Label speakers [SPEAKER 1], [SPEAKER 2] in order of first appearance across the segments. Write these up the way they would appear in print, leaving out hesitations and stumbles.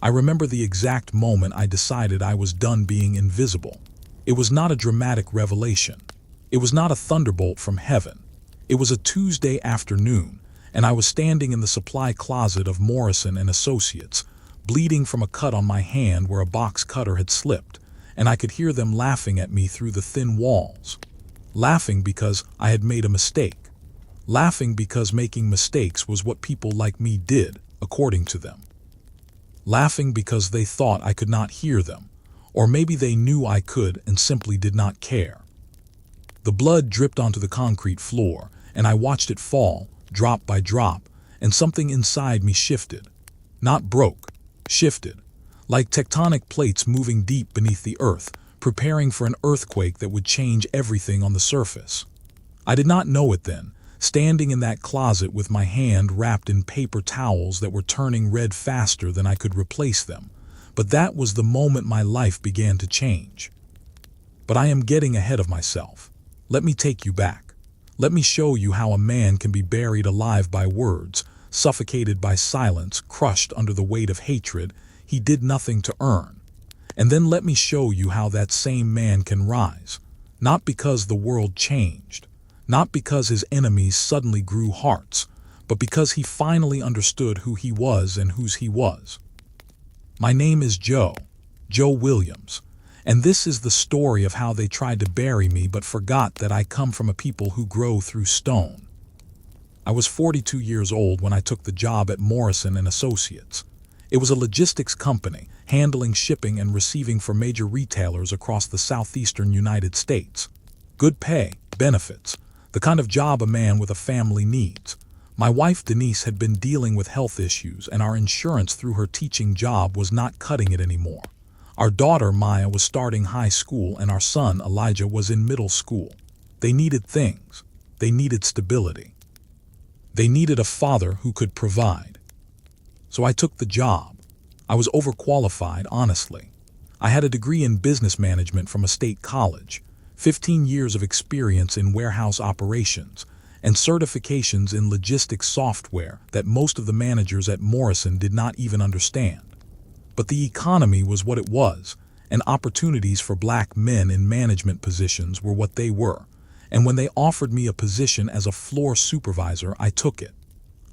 [SPEAKER 1] I remember the exact moment I decided I was done being invisible. It was not a dramatic revelation. It was not a thunderbolt from heaven. It was a Tuesday afternoon, and I was standing in the supply closet of Morrison and Associates, bleeding from a cut on my hand where a box cutter had slipped, and I could hear them laughing at me through the thin walls. Laughing because I had made a mistake. Laughing because making mistakes was what people like me did, according to them. Laughing because they thought I could not hear them, or maybe they knew I could and simply did not care. The blood dripped onto the concrete floor, and I watched it fall, drop by drop, and something inside me shifted. Not broke, shifted, like tectonic plates moving deep beneath the earth, preparing for an earthquake that would change everything on the surface. I did not know it then, standing in that closet with my hand wrapped in paper towels that were turning red faster than I could replace them, but that was the moment my life began to change. But I am getting ahead of myself. Let me take you back. Let me show you how a man can be buried alive by words, suffocated by silence, crushed under the weight of hatred he did nothing to earn. And then let me show you how that same man can rise, not because the world changed, not because his enemies suddenly grew hearts, but because he finally understood who he was and whose he was. My name is Joe Williams, and this is the story of how they tried to bury me but forgot that I come from a people who grow through stone. I was 42 years old when I took the job at Morrison and Associates. It was a logistics company handling shipping and receiving for major retailers across the southeastern United States. Good pay, benefits, the kind of job a man with a family needs. My wife Denise had been dealing with health issues, and our insurance through her teaching job was not cutting it anymore. Our daughter Maya was starting high school, and our son Elijah was in middle school. They needed things. They needed stability. They needed a father who could provide. So I took the job. I was overqualified, honestly. I had a degree in business management from a state college, 15 years of experience in warehouse operations, and certifications in logistics software that most of the managers at Morrison did not even understand. But the economy was what it was, and opportunities for black men in management positions were what they were. And when they offered me a position as a floor supervisor, I took it.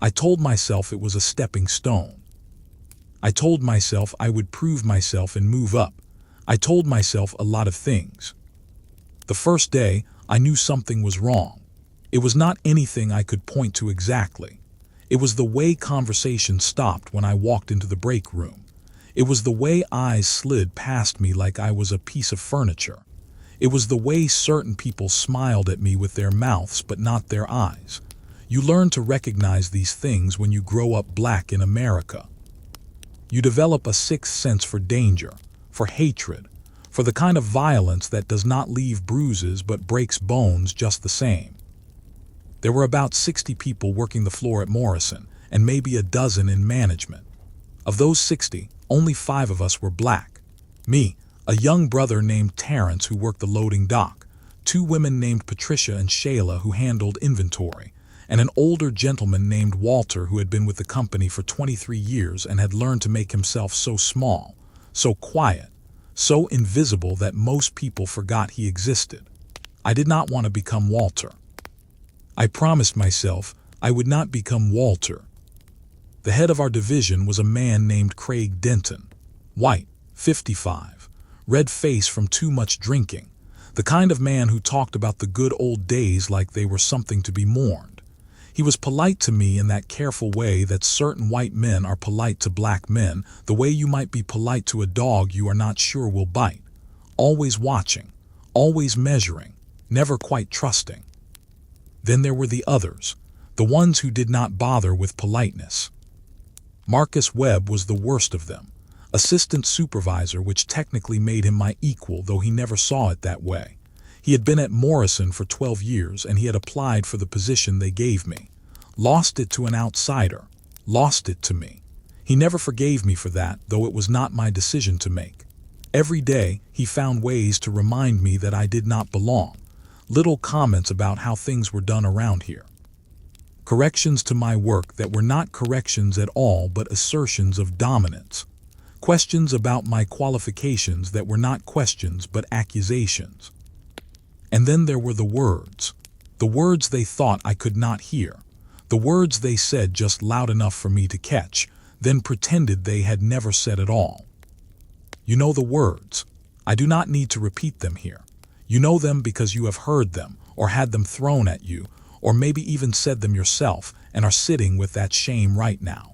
[SPEAKER 1] I told myself it was a stepping stone. I told myself I would prove myself and move up. I told myself a lot of things. The first day, I knew something was wrong. It was not anything I could point to exactly. It was the way conversation stopped when I walked into the break room. It was the way eyes slid past me like I was a piece of furniture. It was the way certain people smiled at me with their mouths but not their eyes. You learn to recognize these things when you grow up black in America. You develop a sixth sense for danger, for hatred, for the kind of violence that does not leave bruises but breaks bones just the same. There were about 60 people working the floor at Morrison, and maybe a dozen in management. Of those 60, only 5 of us were black. Me, a young brother named Terrence who worked the loading dock, 2 women named Patricia and Shayla who handled inventory, and an older gentleman named Walter who had been with the company for 23 years and had learned to make himself so small, so quiet, so invisible that most people forgot he existed. I did not want to become Walter. I promised myself I would not become Walter. The head of our division was a man named Craig Denton, white, 55, red face from too much drinking, the kind of man who talked about the good old days like they were something to be mourned. He was polite to me in that careful way that certain white men are polite to black men, the way you might be polite to a dog you are not sure will bite, always watching, always measuring, never quite trusting. Then there were the others, the ones who did not bother with politeness. Marcus Webb was the worst of them, assistant supervisor, which technically made him my equal, though he never saw it that way. He had been at Morrison for 12 years, and he had applied for the position they gave me. Lost it to an outsider, lost it to me. He never forgave me for that, though it was not my decision to make. Every day, he found ways to remind me that I did not belong. Little comments about how things were done around here. Corrections to my work that were not corrections at all but assertions of dominance. Questions about my qualifications that were not questions but accusations. And then there were the words they thought I could not hear, the words they said just loud enough for me to catch, then pretended they had never said at all. You know the words. I do not need to repeat them here. You know them because you have heard them, or had them thrown at you, or maybe even said them yourself and are sitting with that shame right now.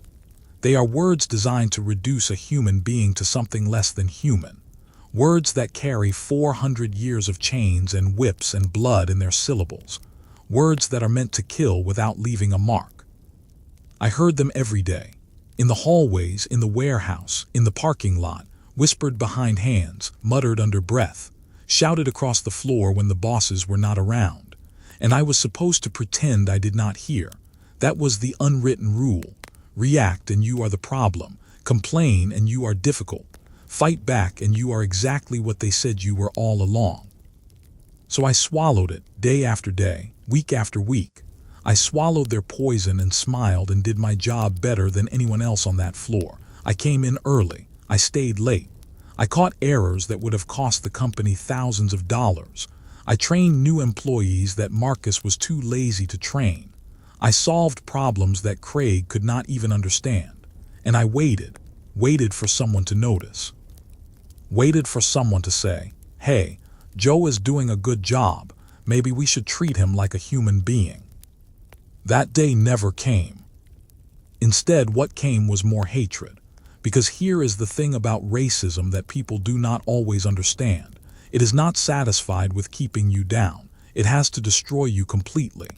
[SPEAKER 1] They are words designed to reduce a human being to something less than human. Words that carry 400 years of chains and whips and blood in their syllables. Words that are meant to kill without leaving a mark. I heard them every day. In the hallways, in the warehouse, in the parking lot, whispered behind hands, muttered under breath, shouted across the floor when the bosses were not around. And I was supposed to pretend I did not hear. That was the unwritten rule. React and you are the problem. Complain and you are difficult. Fight back and you are exactly what they said you were all along. So I swallowed it, day after day, week after week. I swallowed their poison and smiled and did my job better than anyone else on that floor. I came in early. I stayed late. I caught errors that would have cost the company thousands of dollars. I trained new employees that Marcus was too lazy to train. I solved problems that Craig could not even understand. And I waited for someone to notice. Waited for someone to say, "Hey, Joe is doing a good job. Maybe we should treat him like a human being." That day never came. Instead, what came was more hatred. Because here is the thing about racism that people do not always understand. It is not satisfied with keeping you down. It has to destroy you completely.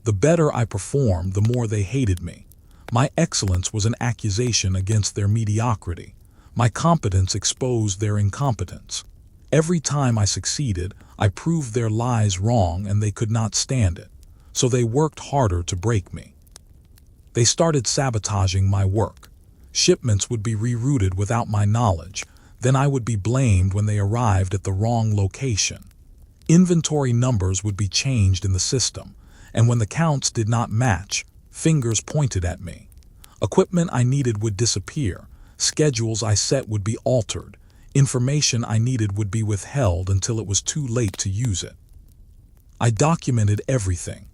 [SPEAKER 1] The better I performed, the more they hated me. My excellence was an accusation against their mediocrity. My competence exposed their incompetence. Every time I succeeded, I proved their lies wrong and they could not stand it. So they worked harder to break me. They started sabotaging my work. Shipments would be rerouted without my knowledge. Then I would be blamed when they arrived at the wrong location. Inventory numbers would be changed in the system, and when the counts did not match, fingers pointed at me. Equipment I needed would disappear. Schedules I set would be altered. Information I needed would be withheld until it was too late to use it. I documented everything.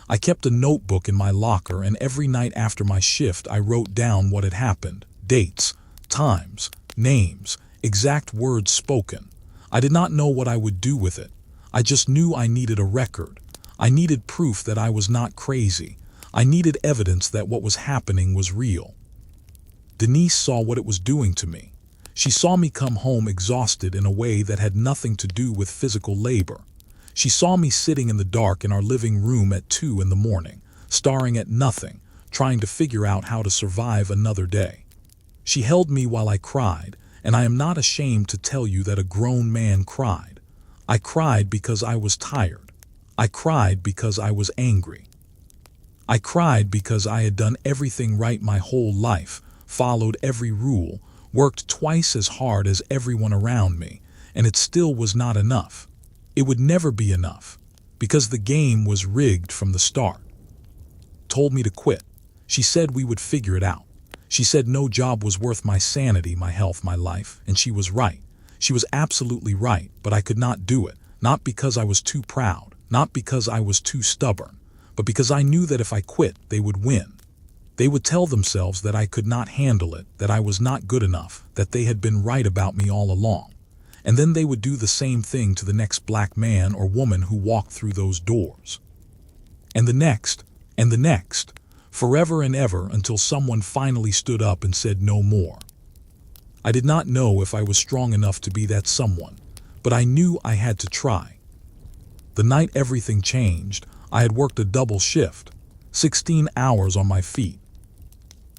[SPEAKER 1] I kept a notebook in my locker, and every night after my shift I wrote down what had happened, dates, times, names, exact words spoken. I did not know what I would do with it. I just knew I needed a record. I needed proof that I was not crazy. I needed evidence that what was happening was real. Denise saw what it was doing to me. She saw me come home exhausted in a way that had nothing to do with physical labor. She saw me sitting in the dark in our living room at 2 in the morning, staring at nothing, trying to figure out how to survive another day. She held me while I cried, and I am not ashamed to tell you that a grown man cried. I cried because I was tired. I cried because I was angry. I cried because I had done everything right my whole life, followed every rule, worked twice as hard as everyone around me, and it still was not enough. It would never be enough, because the game was rigged from the start. Told me to quit. She said we would figure it out. She said no job was worth my sanity, my health, my life, and she was right. She was absolutely right, but I could not do it, not because I was too proud, not because I was too stubborn, but because I knew that if I quit, they would win. They would tell themselves that I could not handle it, that I was not good enough, that they had been right about me all along. And then they would do the same thing to the next black man or woman who walked through those doors. And the next, forever and ever, until someone finally stood up and said no more. I did not know if I was strong enough to be that someone, but I knew I had to try. The night everything changed, I had worked a double shift, 16 hours on my feet,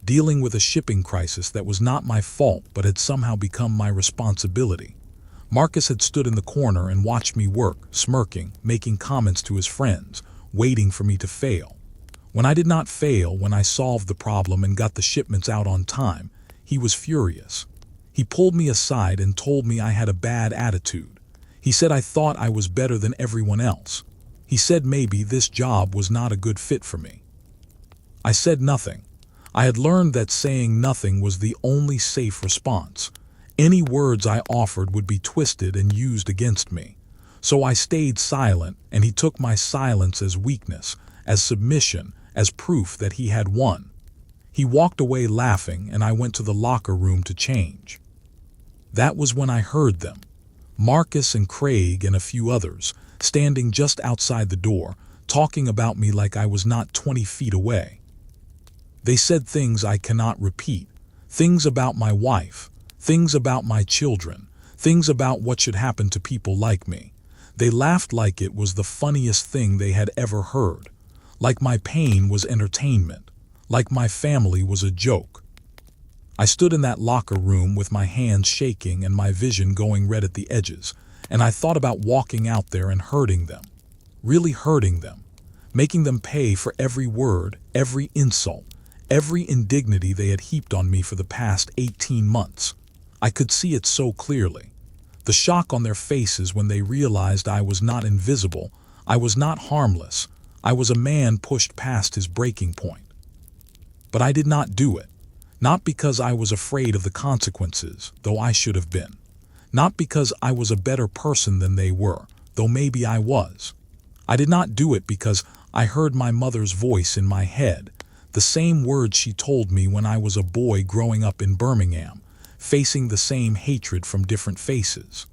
[SPEAKER 1] dealing with a shipping crisis that was not my fault but had somehow become my responsibility. Marcus had stood in the corner and watched me work, smirking, making comments to his friends, waiting for me to fail. When I did not fail, when I solved the problem and got the shipments out on time, he was furious. He pulled me aside and told me I had a bad attitude. He said I thought I was better than everyone else. He said maybe this job was not a good fit for me. I said nothing. I had learned that saying nothing was the only safe response. Any words I offered would be twisted and used against me. So I stayed silent, and he took my silence as weakness, as submission, as proof that he had won. He walked away laughing, and I went to the locker room to change. That was when I heard them, Marcus and Craig and a few others, standing just outside the door, talking about me like I was not 20 feet away. They said things I cannot repeat, things about my wife, things about my children, things about what should happen to people like me. They laughed like it was the funniest thing they had ever heard, like my pain was entertainment, like my family was a joke. I stood in that locker room with my hands shaking and my vision going red at the edges, and I thought about walking out there and hurting them, really hurting them, making them pay for every word, every insult, every indignity they had heaped on me for the past 18 months. I could see it so clearly. The shock on their faces when they realized I was not invisible, I was not harmless, I was a man pushed past his breaking point. But I did not do it. Not because I was afraid of the consequences, though I should have been. Not because I was a better person than they were, though maybe I was. I did not do it because I heard my mother's voice in my head, the same words she told me when I was a boy growing up in Birmingham, facing the same hatred from different faces.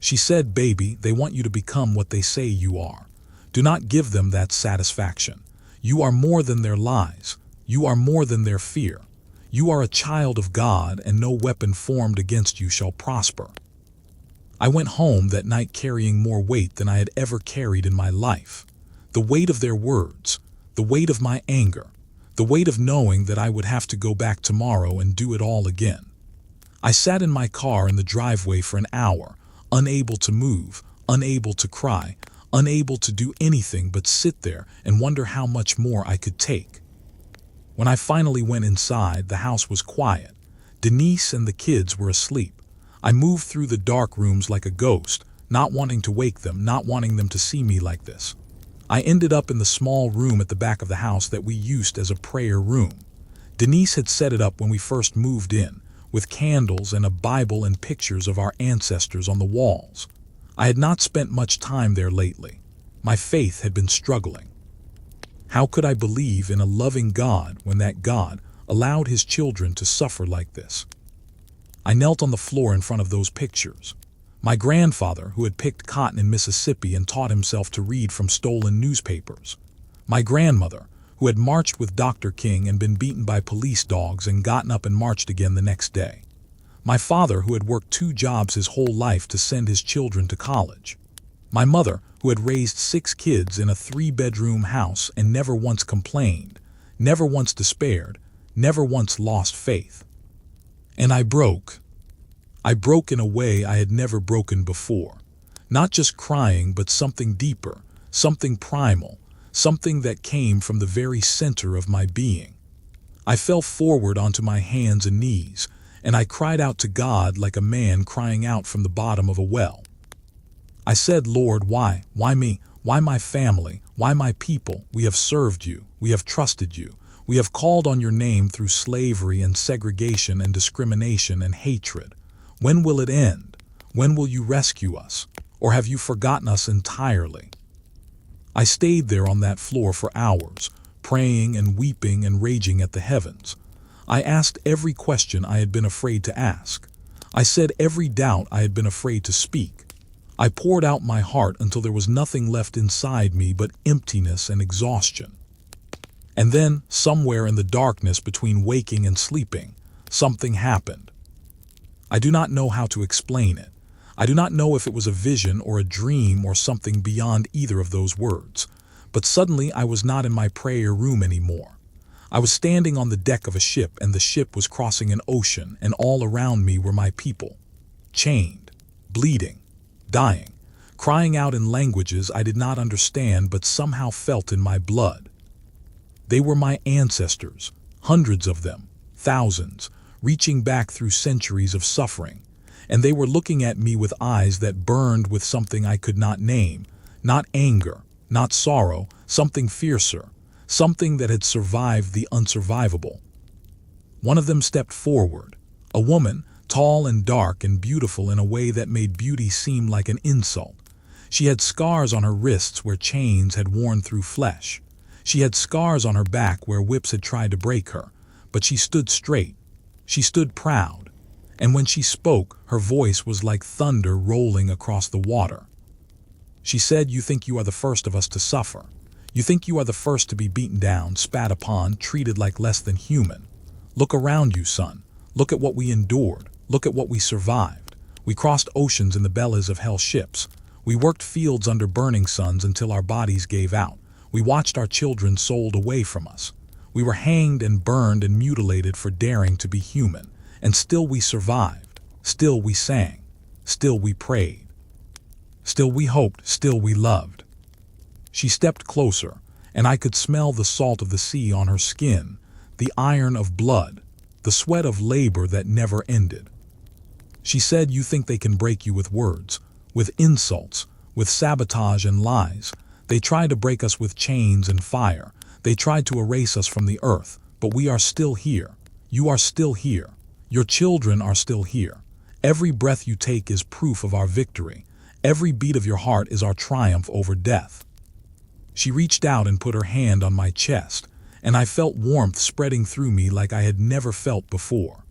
[SPEAKER 1] She said, "Baby, they want you to become what they say you are. Do not give them that satisfaction. You are more than their lies. You are more than their fear. You are a child of God, and no weapon formed against you shall prosper." I went home that night carrying more weight than I had ever carried in my life. The weight of their words, the weight of my anger, the weight of knowing that I would have to go back tomorrow and do it all again. I sat in my car in the driveway for an hour, unable to move, unable to cry, unable to do anything but sit there and wonder how much more I could take. When I finally went inside, the house was quiet. Denise and the kids were asleep. I moved through the dark rooms like a ghost, not wanting to wake them, not wanting them to see me like this. I ended up in the small room at the back of the house that we used as a prayer room. Denise had set it up when we first moved in, with candles and a Bible and pictures of our ancestors on the walls. I had not spent much time there lately. My faith had been struggling. How could I believe in a loving God when that God allowed his children to suffer like this? I knelt on the floor in front of those pictures. My grandfather, who had picked cotton in Mississippi and taught himself to read from stolen newspapers. My grandmother, who had marched with Dr. King and been beaten by police dogs and gotten up and marched again the next day. My father, who had worked 2 jobs his whole life to send his children to college. My mother, who had raised 6 kids in a 3-bedroom house and never once complained, never once despaired, never once lost faith. And I broke. I broke in a way I had never broken before. Not just crying, but something deeper, something primal, something that came from the very center of my being. I fell forward onto my hands and knees, and I cried out to God like a man crying out from the bottom of a well. I said, "Lord, why? Why me? Why my family? Why my people? We have served you. We have trusted you. We have called on your name through slavery and segregation and discrimination and hatred. When will it end? When will you rescue us? Or have you forgotten us entirely?" I stayed there on that floor for hours, praying and weeping and raging at the heavens. I asked every question I had been afraid to ask. I said every doubt I had been afraid to speak. I poured out my heart until there was nothing left inside me but emptiness and exhaustion. And then, somewhere in the darkness between waking and sleeping, something happened. I do not know how to explain it. I do not know if it was a vision or a dream or something beyond either of those words. But suddenly I was not in my prayer room anymore. I was standing on the deck of a ship, and the ship was crossing an ocean, and all around me were my people. Chained, bleeding, dying, crying out in languages I did not understand but somehow felt in my blood. They were my ancestors, hundreds of them, thousands, reaching back through centuries of suffering, and they were looking at me with eyes that burned with something I could not name, not anger, not sorrow, something fiercer, something that had survived the unsurvivable. One of them stepped forward, a woman, tall and dark and beautiful in a way that made beauty seem like an insult. She had scars on her wrists where chains had worn through flesh. She had scars on her back where whips had tried to break her, but she stood straight. She stood proud. And when she spoke, her voice was like thunder rolling across the water. She said, "You think you are the first of us to suffer. You think you are the first to be beaten down, spat upon, treated like less than human. Look around you, son. Look at what we endured. Look at what we survived. We crossed oceans in the bellies of hell ships. We worked fields under burning suns until our bodies gave out. We watched our children sold away from us. We were hanged and burned and mutilated for daring to be human. And still we survived. Still we sang. Still we prayed. Still we hoped. Still we loved." She stepped closer, and I could smell the salt of the sea on her skin, the iron of blood, the sweat of labor that never ended. She said, "You think they can break you with words, with insults, with sabotage and lies. They tried to break us with chains and fire. They tried to erase us from the earth, but we are still here. You are still here. Your children are still here. Every breath you take is proof of our victory. Every beat of your heart is our triumph over death." She reached out and put her hand on my chest, and I felt warmth spreading through me like I had never felt before.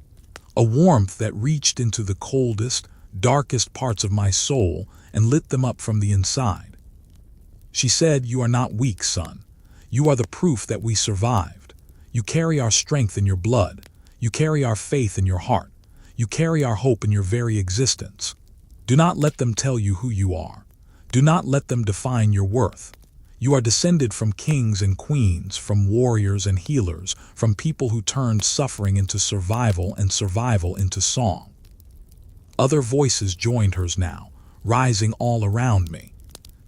[SPEAKER 1] A warmth that reached into the coldest, darkest parts of my soul and lit them up from the inside. She said, "You are not weak, son. You are the proof that we survived. You carry our strength in your blood. You carry our faith in your heart. You carry our hope in your very existence. Do not let them tell you who you are. Do not let them define your worth. You are descended from kings and queens, from warriors and healers, from people who turned suffering into survival and survival into song." Other voices joined hers now, rising all around me.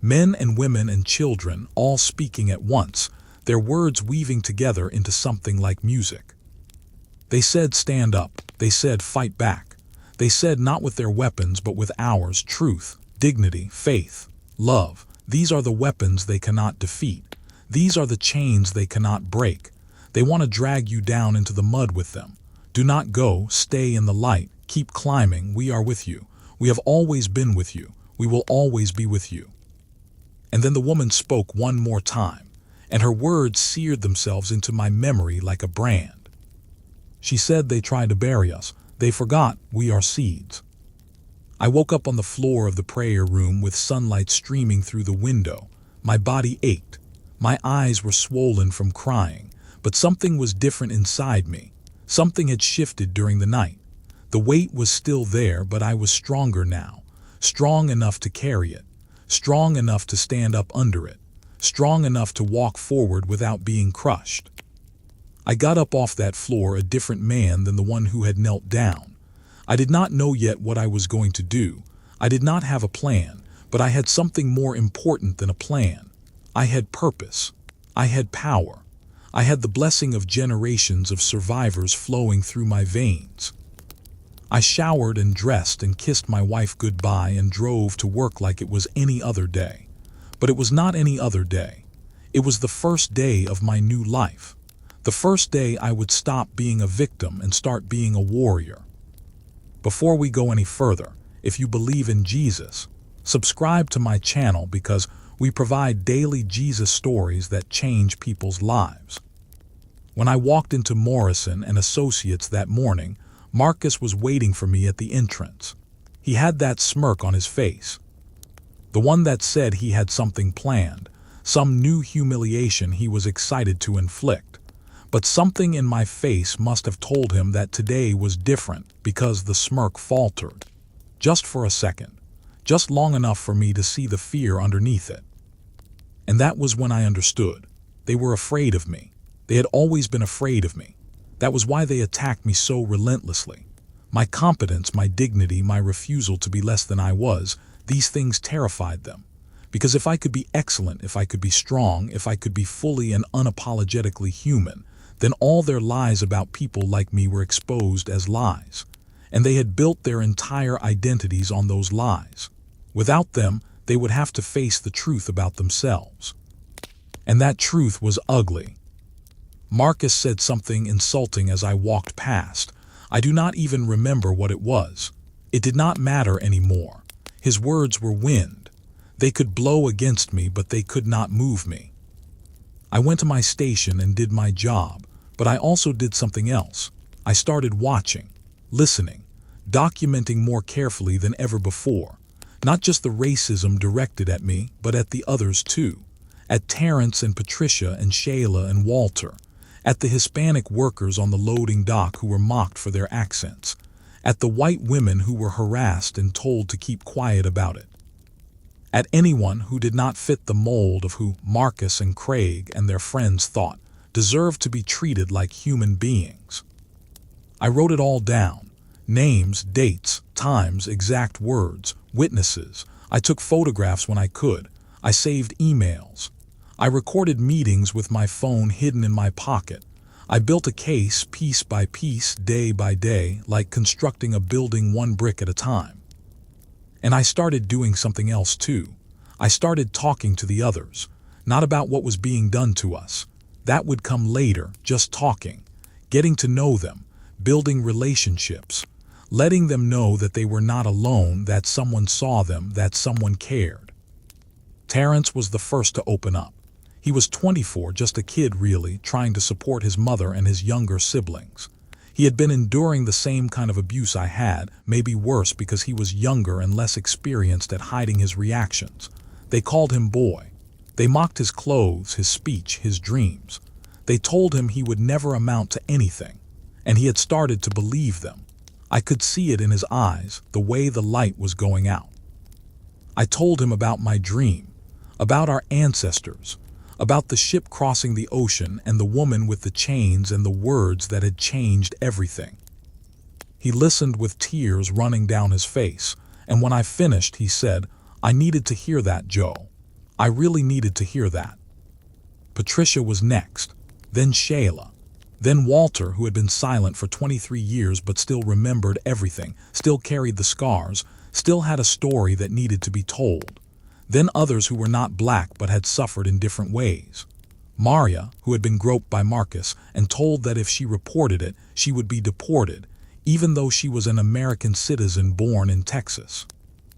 [SPEAKER 1] Men and women and children, all speaking at once, their words weaving together into something like music. They said, "Stand up." They said, "Fight back." They said, "Not with their weapons, but with ours, truth, dignity, faith, love. These are the weapons they cannot defeat. These are the chains they cannot break. They want to drag you down into the mud with them. Do not go. Stay in the light. Keep climbing. We are with you. We have always been with you. We will always be with you." And then the woman spoke one more time, and her words seared themselves into my memory like a brand. She said, "They tried to bury us. They forgot we are seeds." I woke up on the floor of the prayer room with sunlight streaming through the window. My body ached. My eyes were swollen from crying, but something was different inside me. Something had shifted during the night. The weight was still there, but I was stronger now. Strong enough to carry it. Strong enough to stand up under it. Strong enough to walk forward without being crushed. I got up off that floor a different man than the one who had knelt down. I did not know yet what I was going to do. I did not have a plan, but I had something more important than a plan. I had purpose. I had power. I had the blessing of generations of survivors flowing through my veins. I showered and dressed and kissed my wife goodbye and drove to work like it was any other day. But it was not any other day. It was the first day of my new life. The first day I would stop being a victim and start being a warrior. Before we go any further, if you believe in Jesus, subscribe to my channel because we provide daily Jesus stories that change people's lives. When I walked into Morrison and Associates that morning, Marcus was waiting for me at the entrance. He had that smirk on his face. The one that said he had something planned, some new humiliation he was excited to inflict. But something in my face must have told him that today was different because the smirk faltered. Just for a second. Just long enough for me to see the fear underneath it. And that was when I understood. They were afraid of me. They had always been afraid of me. That was why they attacked me so relentlessly. My competence, my dignity, my refusal to be less than I was, these things terrified them. Because if I could be excellent, if I could be strong, if I could be fully and unapologetically human, then all their lies about people like me were exposed as lies. And they had built their entire identities on those lies. Without them, they would have to face the truth about themselves. And that truth was ugly. Marcus said something insulting as I walked past. I do not even remember what it was. It did not matter anymore. His words were wind. They could blow against me, but they could not move me. I went to my station and did my job, but I also did something else. I started watching, listening, documenting more carefully than ever before. Not just the racism directed at me, but at the others too. At Terrence and Patricia and Shayla and Walter. At the Hispanic workers on the loading dock who were mocked for their accents. At the white women who were harassed and told to keep quiet about it. At anyone who did not fit the mold of who Marcus and Craig and their friends thought deserved to be treated like human beings. I wrote it all down. Names, dates, times, exact words, witnesses. I took photographs when I could. I saved emails. I recorded meetings with my phone hidden in my pocket. I built a case piece by piece, day by day, like constructing a building one brick at a time. And I started doing something else too. I started talking to the others, not about what was being done to us. That would come later, just talking, getting to know them, building relationships, letting them know that they were not alone, that someone saw them, that someone cared. Terrence was the first to open up. He was 24, just a kid really, trying to support his mother and his younger siblings. He had been enduring the same kind of abuse I had, maybe worse because he was younger and less experienced at hiding his reactions. They called him boy. They mocked his clothes, his speech, his dreams. They told him he would never amount to anything, and he had started to believe them. I could see it in his eyes, the way the light was going out. I told him about my dream, about our ancestors, about the ship crossing the ocean and the woman with the chains and the words that had changed everything. He listened with tears running down his face, and when I finished, he said, "I needed to hear that, Joe. I really needed to hear that." Patricia was next, then Shayla, then Walter, who had been silent for 23 years but still remembered everything, still carried the scars, still had a story that needed to be told. Then others who were not black but had suffered in different ways. Maria, who had been groped by Marcus and told that if she reported it, she would be deported, even though she was an American citizen born in Texas.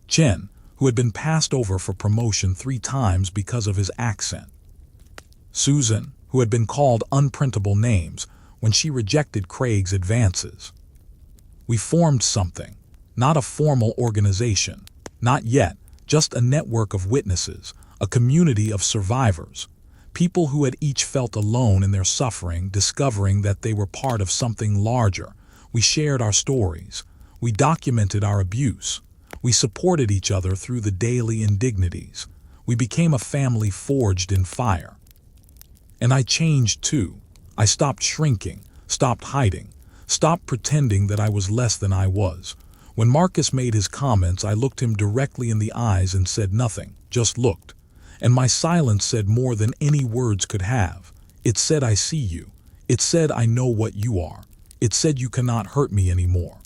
[SPEAKER 1] Chen, who had been passed over for promotion 3 times because of his accent. Susan, who had been called unprintable names when she rejected Craig's advances. We formed something, not a formal organization, not yet, just a network of witnesses, a community of survivors, people who had each felt alone in their suffering, discovering that they were part of something larger. We shared our stories. We documented our abuse. We supported each other through the daily indignities. We became a family forged in fire. And I changed too. I stopped shrinking, stopped hiding, stopped pretending that I was less than I was. When Marcus made his comments, I looked him directly in the eyes and said nothing, just looked. And my silence said more than any words could have. It said, "I see you." It said, "I know what you are." It said, "You cannot hurt me anymore."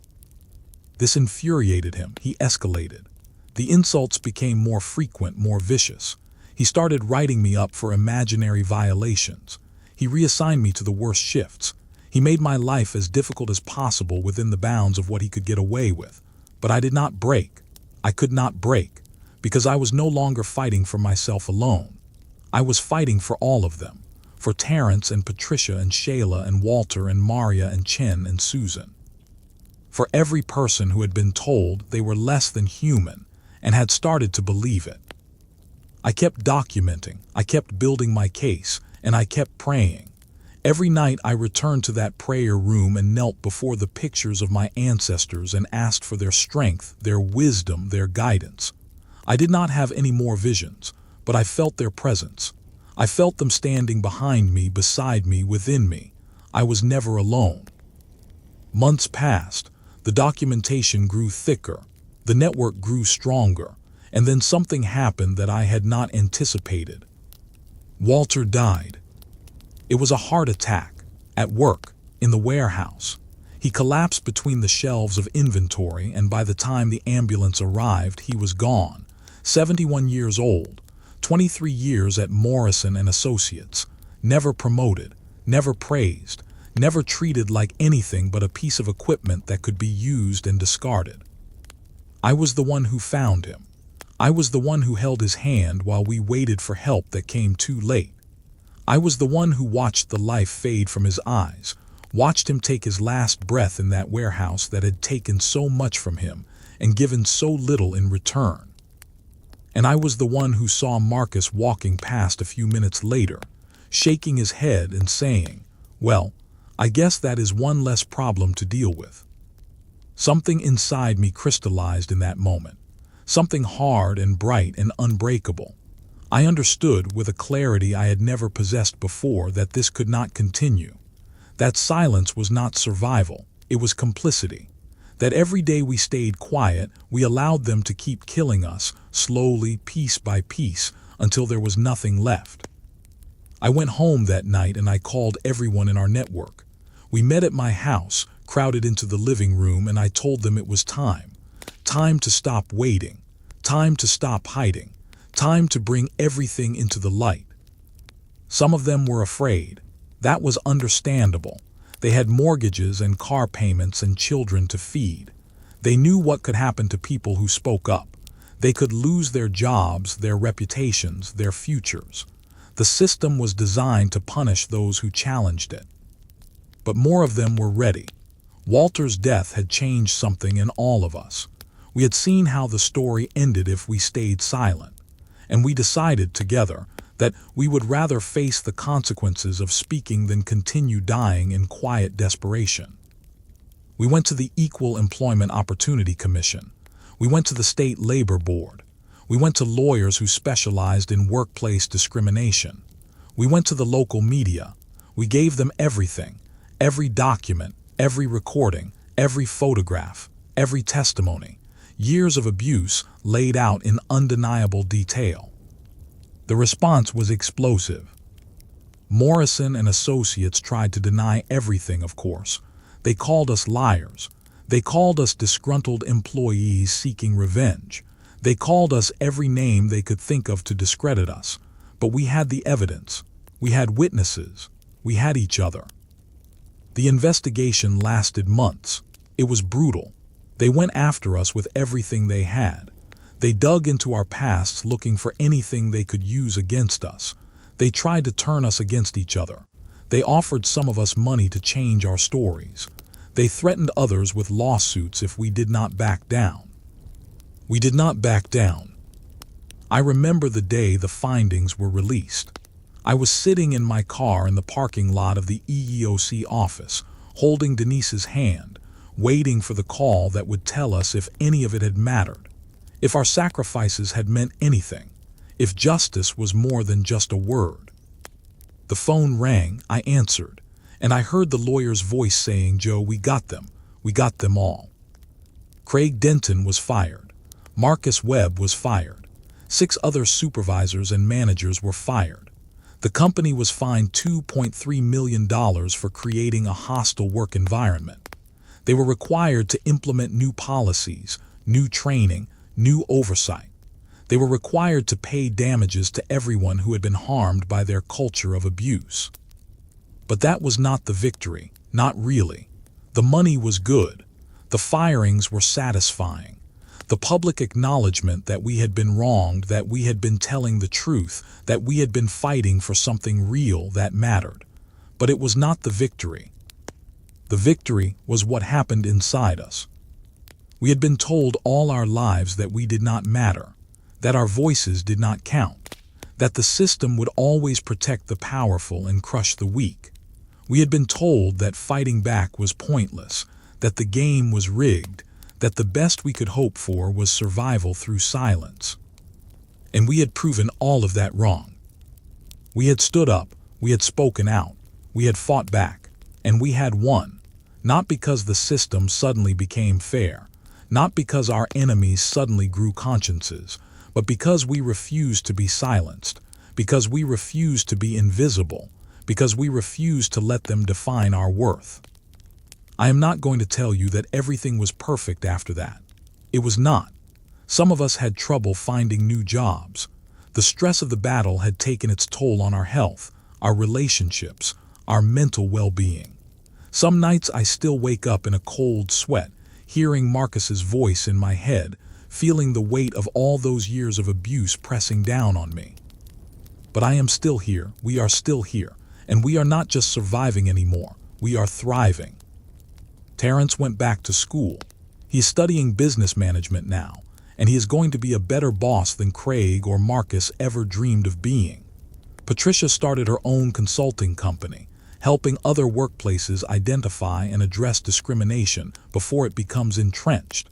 [SPEAKER 1] This infuriated him. He escalated. The insults became more frequent, more vicious. He started writing me up for imaginary violations. He reassigned me to the worst shifts. He made my life as difficult as possible within the bounds of what he could get away with. But I did not break. I could not break, because I was no longer fighting for myself alone. I was fighting for all of them, for Terrence and Patricia and Shayla and Walter and Maria and Chen and Susan. For every person who had been told they were less than human and had started to believe it. I kept documenting, I kept building my case, and I kept praying. Every night I returned to that prayer room and knelt before the pictures of my ancestors and asked for their strength, their wisdom, their guidance. I did not have any more visions, but I felt their presence. I felt them standing behind me, beside me, within me. I was never alone. Months passed. The documentation grew thicker. The network grew stronger. And then something happened that I had not anticipated. Walter died. It was a heart attack, at work, in the warehouse. He collapsed between the shelves of inventory, and by the time the ambulance arrived, he was gone. 71 years old, 23 years at Morrison and Associates, never promoted, never praised, never treated like anything but a piece of equipment that could be used and discarded. I was the one who found him. I was the one who held his hand while we waited for help that came too late. I was the one who watched the life fade from his eyes, watched him take his last breath in that warehouse that had taken so much from him and given so little in return. And I was the one who saw Marcus walking past a few minutes later, shaking his head and saying, "Well, I guess that is one less problem to deal with." Something inside me crystallized in that moment, something hard and bright and unbreakable. I understood with a clarity I had never possessed before that this could not continue. That silence was not survival, it was complicity. That every day we stayed quiet, we allowed them to keep killing us, slowly, piece by piece, until there was nothing left. I went home that night and I called everyone in our network. We met at my house, crowded into the living room, and I told them it was time. Time to stop waiting. Time to stop hiding. Time to bring everything into the light. Some of them were afraid. That was understandable. They had mortgages and car payments and children to feed. They knew what could happen to people who spoke up. They could lose their jobs, their reputations, their futures. The system was designed to punish those who challenged it. But more of them were ready. Walter's death had changed something in all of us. We had seen how the story ended if we stayed silent. And we decided together that we would rather face the consequences of speaking than continue dying in quiet desperation. We went to the Equal Employment Opportunity Commission. We went to the State Labor Board. We went to lawyers who specialized in workplace discrimination. We went to the local media. We gave them everything, every document, every recording, every photograph, every testimony, years of abuse laid out in undeniable detail. The response was explosive. Morrison and Associates tried to deny everything, of course. They called us liars. They called us disgruntled employees seeking revenge. They called us every name they could think of to discredit us. But we had the evidence. We had witnesses. We had each other. The investigation lasted months. It was brutal. They went after us with everything they had. They dug into our pasts looking for anything they could use against us. They tried to turn us against each other. They offered some of us money to change our stories. They threatened others with lawsuits if we did not back down. We did not back down. I remember the day the findings were released. I was sitting in my car in the parking lot of the EEOC office, holding Denise's hand, waiting for the call that would tell us if any of it had mattered. If our sacrifices had meant anything, if justice was more than just a word. The phone rang, I answered, and I heard the lawyer's voice saying, "Joe, we got them all." Craig Denton was fired. Marcus Webb was fired. 6 other supervisors and managers were fired. The company was fined $2.3 million for creating a hostile work environment. They were required to implement new policies, new training, new oversight. They were required to pay damages to everyone who had been harmed by their culture of abuse. But that was not the victory, not really. The money was good. The firings were satisfying. The public acknowledgement that we had been wronged, that we had been telling the truth, that we had been fighting for something real that mattered. But it was not the victory. The victory was what happened inside us. We had been told all our lives that we did not matter, that our voices did not count, that the system would always protect the powerful and crush the weak. We had been told that fighting back was pointless, that the game was rigged, that the best we could hope for was survival through silence. And we had proven all of that wrong. We had stood up, we had spoken out, we had fought back, and we had won, not because the system suddenly became fair, not because our enemies suddenly grew consciences, but because we refused to be silenced, because we refused to be invisible, because we refused to let them define our worth. I am not going to tell you that everything was perfect after that. It was not. Some of us had trouble finding new jobs. The stress of the battle had taken its toll on our health, our relationships, our mental well-being. Some nights I still wake up in a cold sweat, hearing Marcus's voice in my head, feeling the weight of all those years of abuse pressing down on me. But I am still here, we are still here, and we are not just surviving anymore, we are thriving. Terrence went back to school. He is studying business management now, and he is going to be a better boss than Craig or Marcus ever dreamed of being. Patricia started her own consulting company, helping other workplaces identify and address discrimination before it becomes entrenched.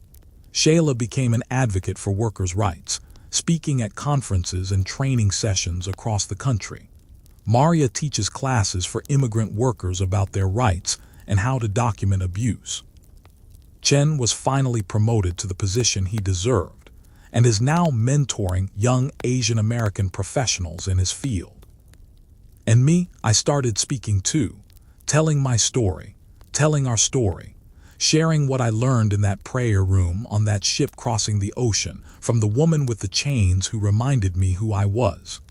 [SPEAKER 1] Shayla became an advocate for workers' rights, speaking at conferences and training sessions across the country. Maria teaches classes for immigrant workers about their rights and how to document abuse. Chen was finally promoted to the position he deserved and is now mentoring young Asian American professionals in his field. And me, I started speaking too, telling my story, telling our story, sharing what I learned in that prayer room on that ship crossing the ocean from the woman with the chains who reminded me who I was.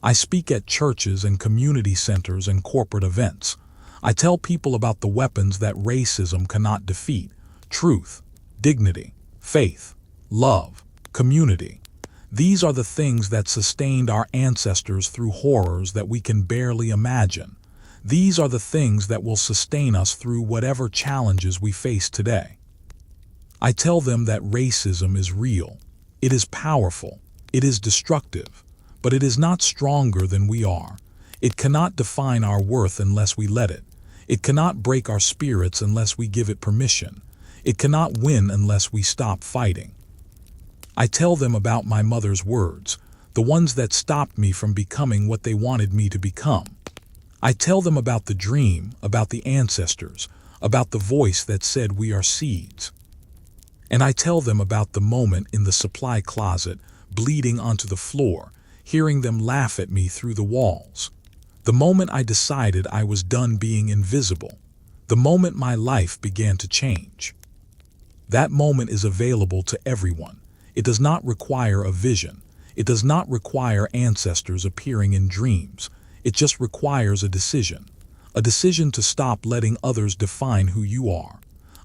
[SPEAKER 1] I speak at churches and community centers and corporate events. I tell people about the weapons that racism cannot defeat: truth, dignity, faith, love, community. These are the things that sustained our ancestors through horrors that we can barely imagine. These are the things that will sustain us through whatever challenges we face today. I tell them that racism is real. It is powerful. It is destructive. But it is not stronger than we are. It cannot define our worth unless we let it. It cannot break our spirits unless we give it permission. It cannot win unless we stop fighting. I tell them about my mother's words, the ones that stopped me from becoming what they wanted me to become. I tell them about the dream, about the ancestors, about the voice that said we are seeds. And I tell them about the moment in the supply closet, bleeding onto the floor, hearing them laugh at me through the walls. The moment I decided I was done being invisible. The moment my life began to change. That moment is available to everyone. It does not require a vision. It does not require ancestors appearing in dreams. It just requires a decision to stop letting others define who you are,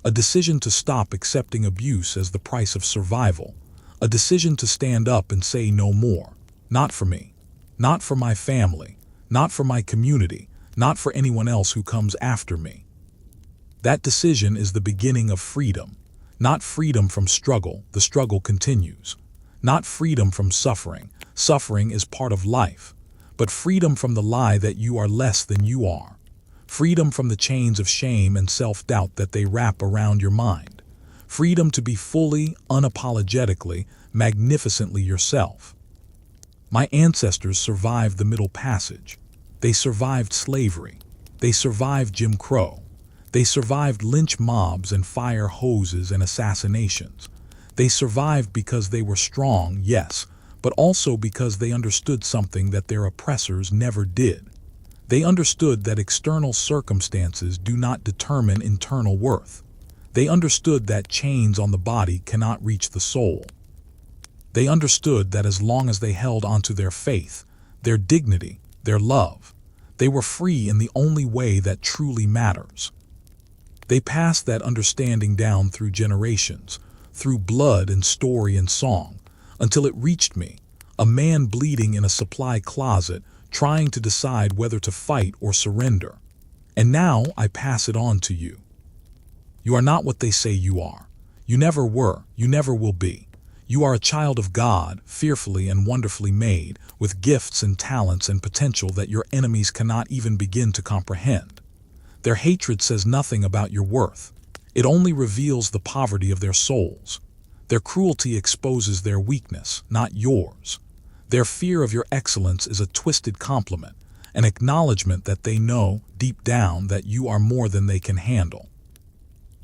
[SPEAKER 1] a decision to stop accepting abuse as the price of survival, a decision to stand up and say no more, not for me, not for my family, not for my community, not for anyone else who comes after me. That decision is the beginning of freedom. Not freedom from struggle, the struggle continues. Not freedom from suffering, suffering is part of life. But freedom from the lie that you are less than you are. Freedom from the chains of shame and self-doubt that they wrap around your mind. Freedom to be fully, unapologetically, magnificently yourself. My ancestors survived the Middle Passage. They survived slavery. They survived Jim Crow. They survived lynch mobs and fire hoses and assassinations. They survived because they were strong, yes, but also because they understood something that their oppressors never did. They understood that external circumstances do not determine internal worth. They understood that chains on the body cannot reach the soul. They understood that as long as they held onto their faith, their dignity, their love, they were free in the only way that truly matters. They passed that understanding down through generations, through blood and story and song, until it reached me, a man bleeding in a supply closet, trying to decide whether to fight or surrender. And now I pass it on to you. You are not what they say you are. You never were, you never will be. You are a child of God, fearfully and wonderfully made, with gifts and talents and potential that your enemies cannot even begin to comprehend. Their hatred says nothing about your worth. It only reveals the poverty of their souls. Their cruelty exposes their weakness, not yours. Their fear of your excellence is a twisted compliment, an acknowledgement that they know, deep down, that you are more than they can handle.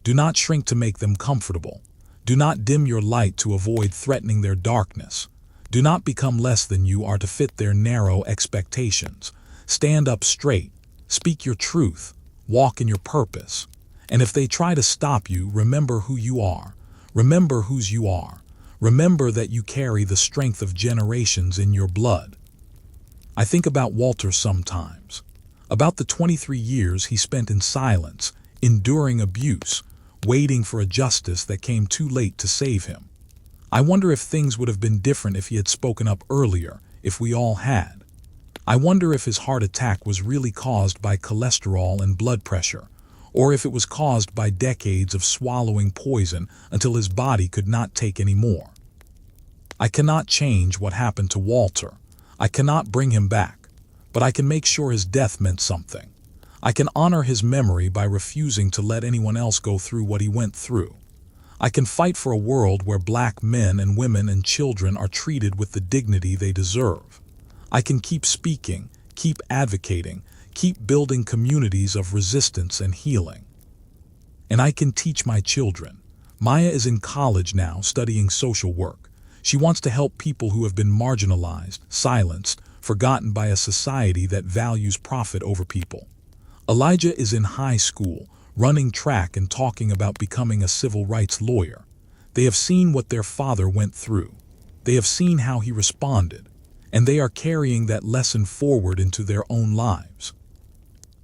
[SPEAKER 1] Do not shrink to make them comfortable. Do not dim your light to avoid threatening their darkness. Do not become less than you are to fit their narrow expectations. Stand up straight. Speak your truth. Walk in your purpose. And if they try to stop you, remember who you are. Remember whose you are. Remember that you carry the strength of generations in your blood. I think about Walter sometimes. About the 23 years he spent in silence, enduring abuse, waiting for a justice that came too late to save him. I wonder if things would have been different if he had spoken up earlier, if we all had. I wonder if his heart attack was really caused by cholesterol and blood pressure, or if it was caused by decades of swallowing poison until his body could not take any more. I cannot change what happened to Walter. I cannot bring him back, but I can make sure his death meant something. I can honor his memory by refusing to let anyone else go through what he went through. I can fight for a world where black men and women and children are treated with the dignity they deserve. I can keep speaking, keep advocating, keep building communities of resistance and healing. And I can teach my children. Maya is in college now studying social work. She wants to help people who have been marginalized, silenced, forgotten by a society that values profit over people. Elijah is in high school, running track and talking about becoming a civil rights lawyer. They have seen what their father went through. They have seen how he responded, and they are carrying that lesson forward into their own lives.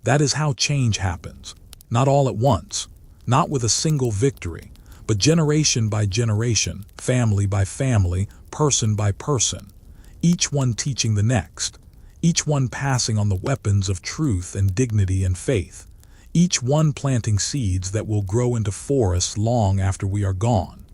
[SPEAKER 1] That is how change happens, not all at once, not with a single victory, but generation by generation, family by family, person by person, each one teaching the next, each one passing on the weapons of truth and dignity and faith, each one planting seeds that will grow into forests long after we are gone.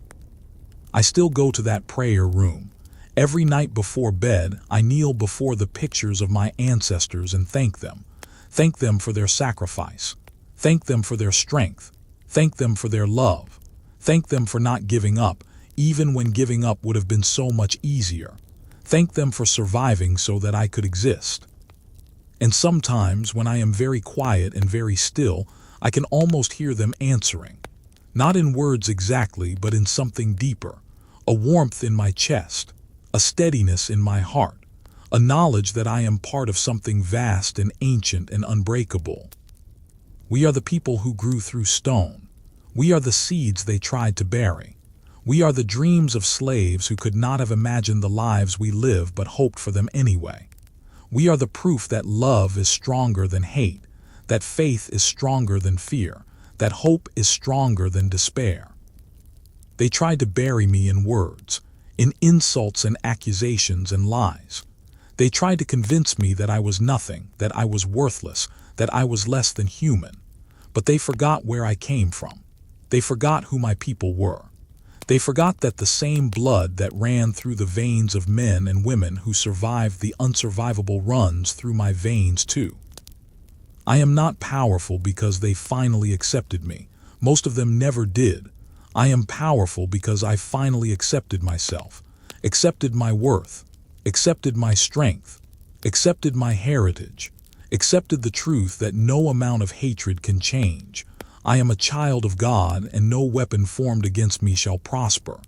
[SPEAKER 1] I still go to that prayer room. Every night before bed, I kneel before the pictures of my ancestors and thank them. Thank them for their sacrifice. Thank them for their strength. Thank them for their love. Thank them for not giving up, even when giving up would have been so much easier. Thank them for surviving so that I could exist. And sometimes, when I am very quiet and very still, I can almost hear them answering. Not in words exactly, but in something deeper. A warmth in my chest, a steadiness in my heart, a knowledge that I am part of something vast and ancient and unbreakable. We are the people who grew through stone. We are the seeds they tried to bury. We are the dreams of slaves who could not have imagined the lives we live but hoped for them anyway. We are the proof that love is stronger than hate, that faith is stronger than fear, that hope is stronger than despair. They tried to bury me in words, in insults and accusations and lies. They tried to convince me that I was nothing, that I was worthless, that I was less than human. But they forgot where I came from. They forgot who my people were. They forgot that the same blood that ran through the veins of men and women who survived the unsurvivable runs through my veins too. I am not powerful because they finally accepted me. Most of them never did. I am powerful because I finally accepted myself, accepted my worth, accepted my strength, accepted my heritage, accepted the truth that no amount of hatred can change. I am a child of God, and no weapon formed against me shall prosper.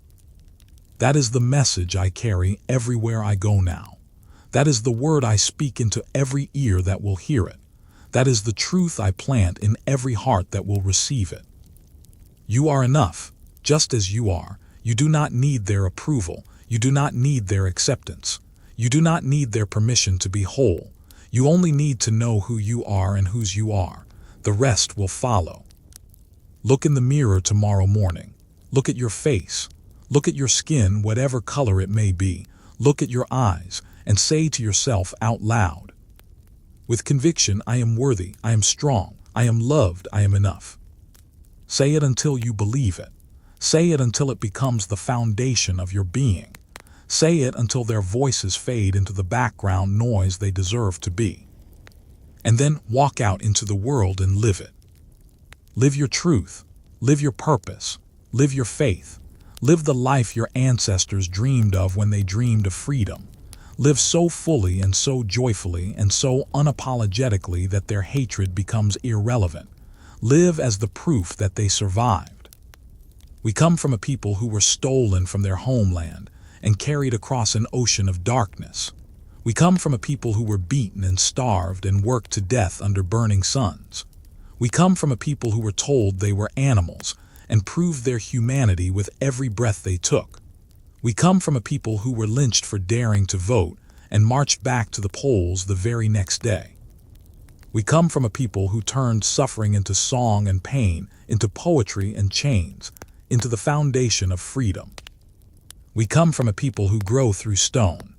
[SPEAKER 1] That is the message I carry everywhere I go now. That is the word I speak into every ear that will hear it. That is the truth I plant in every heart that will receive it. You are enough, just as you are. You do not need their approval. You do not need their acceptance. You do not need their permission to be whole. You only need to know who you are and whose you are. The rest will follow. Look in the mirror tomorrow morning. Look at your face. Look at your skin, whatever color it may be. Look at your eyes and say to yourself out loud, with conviction, I am worthy, I am strong, I am loved, I am enough. Say it until you believe it. Say it until it becomes the foundation of your being. Say it until their voices fade into the background noise they deserve to be. And then walk out into the world and live it. Live your truth. Live your purpose. Live your faith. Live the life your ancestors dreamed of when they dreamed of freedom. Live so fully and so joyfully and so unapologetically that their hatred becomes irrelevant. Live as the proof that they survived. We come from a people who were stolen from their homeland and carried across an ocean of darkness. We come from a people who were beaten and starved and worked to death under burning suns. We come from a people who were told they were animals and proved their humanity with every breath they took. We come from a people who were lynched for daring to vote and marched back to the polls the very next day. We come from a people who turned suffering into song and pain, into poetry and chains, into the foundation of freedom. We come from a people who grow through stone.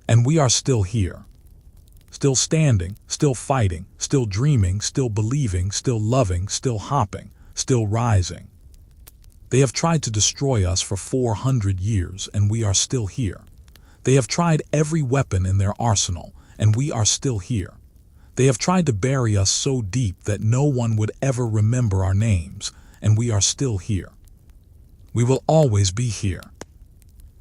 [SPEAKER 1] And we are still here. Still standing, still fighting, still dreaming, still believing, still loving, still hopping, still rising. They have tried to destroy us for 400 years, and we are still here. They have tried every weapon in their arsenal, and we are still here. They have tried to bury us so deep that no one would ever remember our names, and we are still here. We will always be here.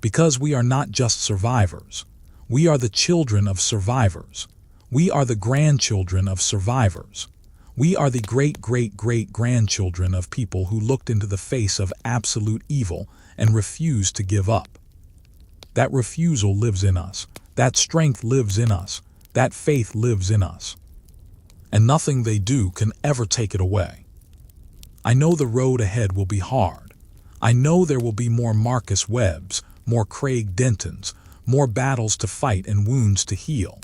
[SPEAKER 1] Because we are not just survivors. We are the children of survivors. We are the grandchildren of survivors. We are the great-great-great-grandchildren of people who looked into the face of absolute evil and refused to give up. That refusal lives in us. That strength lives in us. That faith lives in us. And nothing they do can ever take it away. I know the road ahead will be hard. I know there will be more Marcus Webbs, more Craig Dentons, more battles to fight and wounds to heal.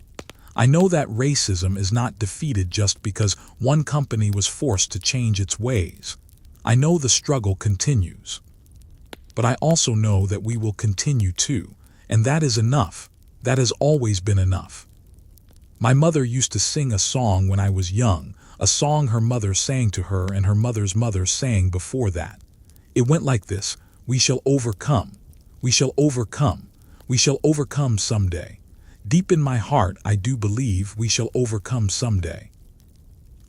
[SPEAKER 1] I know that racism is not defeated just because one company was forced to change its ways. I know the struggle continues. But I also know that we will continue too, and that is enough. That has always been enough. My mother used to sing a song when I was young, a song her mother sang to her and her mother's mother sang before that. It went like this: we shall overcome. We shall overcome. We shall overcome someday. Deep in my heart, I do believe we shall overcome someday.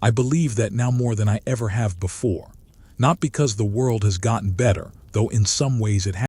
[SPEAKER 1] I believe that now more than I ever have before. Not because the world has gotten better, though in some ways it has.